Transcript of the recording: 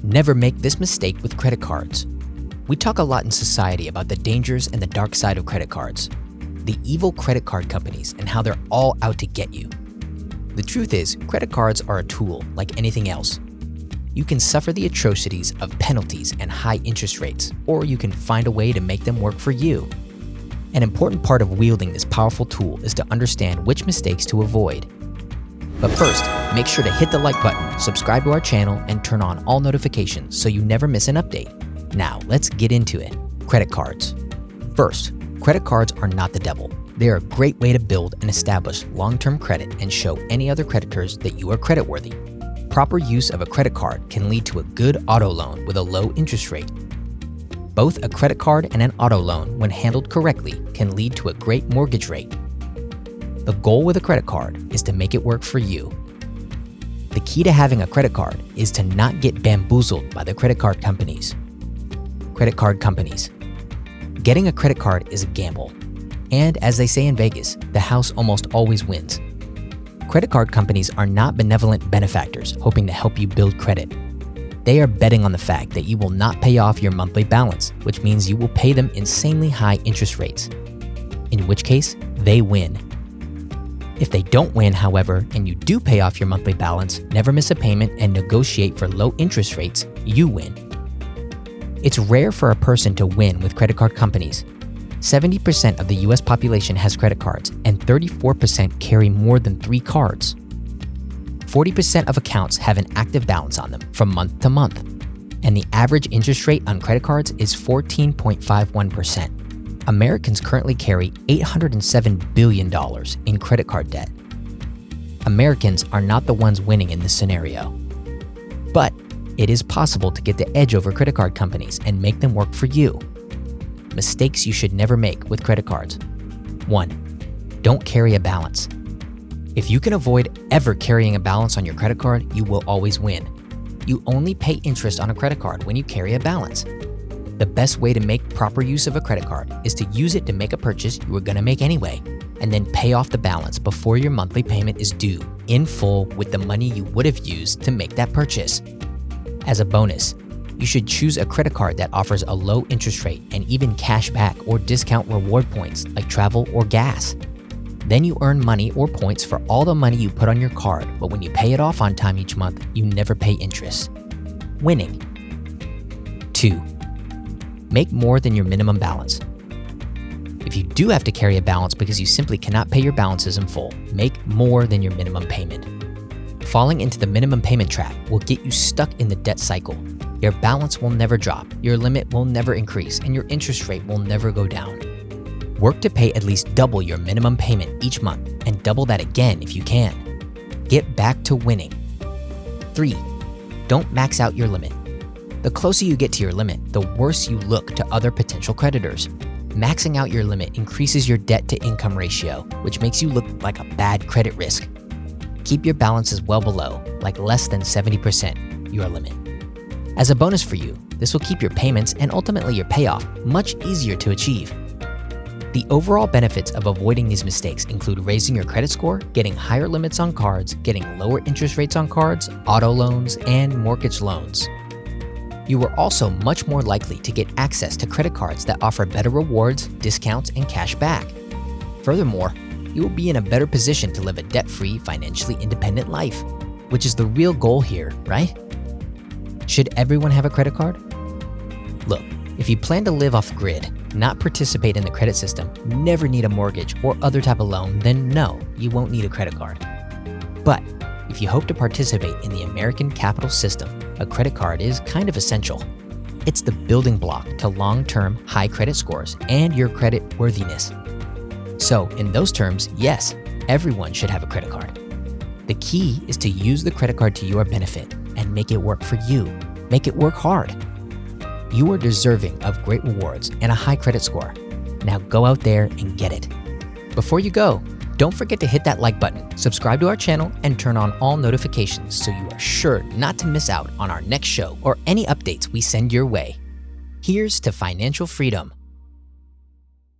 Never make this mistake with credit cards. We talk a lot in society about the dangers and the dark side of credit cards, the evil credit card companies and how they're all out to get you. The truth is, credit cards are a tool like anything else. You can suffer the atrocities of penalties and high interest rates, or you can find a way to make them work for you. An important part of wielding this powerful tool is to understand which mistakes to avoid. But first, make sure to hit the like button, subscribe to our channel, and turn on all notifications so you never miss an update. Now, let's get into it. Credit cards. First, credit cards are not the devil. They are a great way to build and establish long-term credit and show any other creditors that you are creditworthy. Proper use of a credit card can lead to a good auto loan with a low interest rate. Both a credit card and an auto loan, when handled correctly, can lead to a great mortgage rate. The goal with a credit card is to make it work for you. The key to having a credit card is to not get bamboozled by the credit card companies. Credit card companies. Getting a credit card is a gamble. And as they say in Vegas, the house almost always wins. Credit card companies are not benevolent benefactors hoping to help you build credit. They are betting on the fact that you will not pay off your monthly balance, which means you will pay them insanely high interest rates. In which case, they win. If they don't win, however, and you do pay off your monthly balance, never miss a payment, and negotiate for low interest rates, you win. It's rare for a person to win with credit card companies. 70% of the US population has credit cards, and 34% carry more than 3 cards. 40% of accounts have an active balance on them from month to month, and the average interest rate on credit cards is 14.51%. Americans currently carry $807 billion in credit card debt. Americans are not the ones winning in this scenario. But it is possible to get the edge over credit card companies and make them work for you. Mistakes you should never make with credit cards. 1. Don't carry a balance. If you can avoid ever carrying a balance on your credit card, you will always win. You only pay interest on a credit card when you carry a balance. The best way to make proper use of a credit card is to use it to make a purchase you were going to make anyway, and then pay off the balance before your monthly payment is due, in full with the money you would have used to make that purchase. As a bonus, you should choose a credit card that offers a low interest rate and even cash back or discount reward points like travel or gas. Then you earn money or points for all the money you put on your card, but when you pay it off on time each month, you never pay interest. Winning. 2. Make more than your minimum balance. If you do have to carry a balance because you simply cannot pay your balances in full, make more than your minimum payment. Falling into the minimum payment trap will get you stuck in the debt cycle. Your balance will never drop, your limit will never increase, and your interest rate will never go down. Work to pay at least double your minimum payment each month, and double that again if you can. Get back to winning. 3. Don't max out your limit. The closer you get to your limit, the worse you look to other potential creditors. Maxing out your limit increases your debt-to-income ratio, which makes you look like a bad credit risk. Keep your balances well below, like less than 70%, your limit. As a bonus for you, this will keep your payments and ultimately your payoff much easier to achieve. The overall benefits of avoiding these mistakes include raising your credit score, getting higher limits on cards, getting lower interest rates on cards, auto loans, and mortgage loans. You are also much more likely to get access to credit cards that offer better rewards, discounts, and cash back. Furthermore, you will be in a better position to live a debt-free, financially independent life, which is the real goal here, right? Should everyone have a credit card? Look, if you plan to live off grid, not participate in the credit system, never need a mortgage or other type of loan, then no, you won't need a credit card. But if you hope to participate in the American capital system, a credit card is kind of essential. It's the building block to long-term high credit scores and your credit worthiness. So in those terms, yes, everyone should have a credit card. The key is to use the credit card to your benefit and make it work for you. Make it work hard. You are deserving of great rewards and a high credit score. Now go out there and get it. Before you go, don't forget to hit that like button, subscribe to our channel, and turn on all notifications so you are sure not to miss out on our next show or any updates we send your way. Here's to financial freedom.